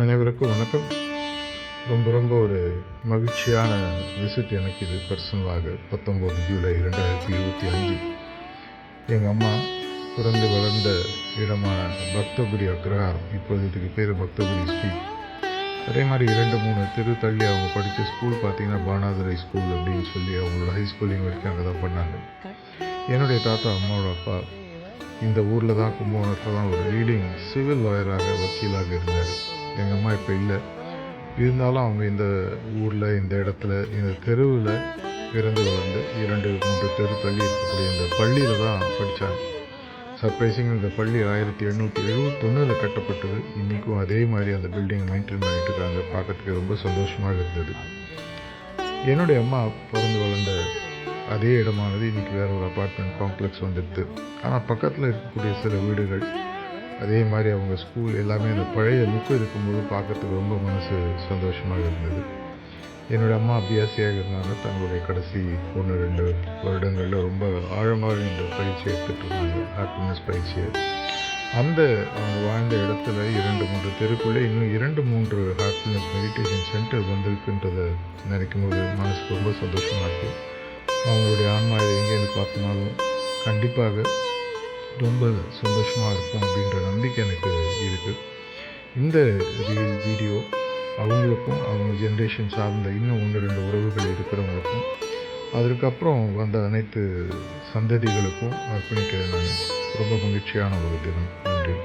அனைவருக்கும் வணக்கம். ரொம்ப ஒரு மகிழ்ச்சியான விசிட் எனக்கு இது பர்சனலாக. 19 ஜூலை 2025 எங்கள் அம்மா பிறந்து வளர்ந்த இடமான பக்தபுரி அக்ரஹாரம், இப்போது இதுக்கு பேர் பக்தபுரி ஸ்ட்ரீட். அதே மாதிரி 2-3 தெரு தள்ளி அவங்க படித்த ஸ்கூல் பார்த்திங்கன்னா பானாதுரை ஸ்கூல் அப்படின்னு சொல்லி அவங்களோட ஹை ஸ்கூலிங் வரைக்கும் அங்கே தான் பண்ணாங்க. என்னுடைய தாத்தா அம்மாவோட அப்பா இந்த ஊரில் தான், கும்பகோணத்தில் தான் ஒரு லீடிங் சிவில் லாயராக, வக்கீலாக இருந்தார். எங்கள் அம்மா இப்போ இல்லை. இருந்தாலும் அவங்க இந்த ஊரில், இந்த இடத்துல, இந்த தெருவில் பிறந்து வளர்ந்து 2-3 தெரு தள்ளி இருக்கக்கூடிய இந்த பள்ளியில் தான் படித்தாங்க. சர்ப்ரைசிங், இந்த பள்ளி 1871 கட்டப்பட்டது. இன்றைக்கும் அதே மாதிரி அந்த பில்டிங் மெயின்டைன் பண்ணிட்டு இருக்காங்க. பார்க்கறதுக்கு ரொம்ப சந்தோஷமாக இருந்தது. என்னுடைய அம்மா பிறந்து வளர்ந்த அதே இடமானது இன்றைக்கி வேறு ஒரு அப்பார்ட்மெண்ட் காம்ப்ளெக்ஸ் வந்துடுது. ஆனால் பக்கத்தில் இருக்கக்கூடிய சில வீடுகள், அதே மாதிரி அவங்க ஸ்கூல் எல்லாமே அந்த பழைய லுக்கு இருக்கும்போது பார்க்குறதுக்கு ரொம்ப மனசு சந்தோஷமாக இருந்தது. என்னோடய அம்மா அபியாசியாக இருந்தாங்க. தங்களுடைய கடைசி 1-2 வருடங்களில் ரொம்ப ஆழமாக இந்த பயிற்சியை எடுத்துகிட்டு இருந்தாங்க, ஹாப்பினஸ் பயிற்சியை. அந்த அவங்க வாழ்ந்த இடத்துல 2-3 தெருக்குள்ளே இன்னும் 2-3 ஹாப்பினஸ் மெடிடேஷன் சென்டர் வந்திருக்குன்றதை நினைக்கும் போது மனசுக்கு ரொம்ப சந்தோஷமாக இருக்குது. அவங்களுடைய ஆன்மா எங்கேருந்து பார்த்தினாலும் கண்டிப்பாக ரொம்ப சந்தோஷமாக இருக்கும் அப்படின்ற நம்பிக்கை எனக்கு இருக்குது. இந்த வீடியோ அவங்களுக்கும், அவங்க ஜென்ரேஷன் சார்ந்த இன்னும் 1-2 உறவுகள் இருக்கிறவங்களுக்கும், அதற்கப்புறம் வந்த அனைத்து சந்ததிகளுக்கும் அர்ப்பணிக்கிறேன். நான் ரொம்ப மகிழ்ச்சியான ஒரு தினம். நன்றி.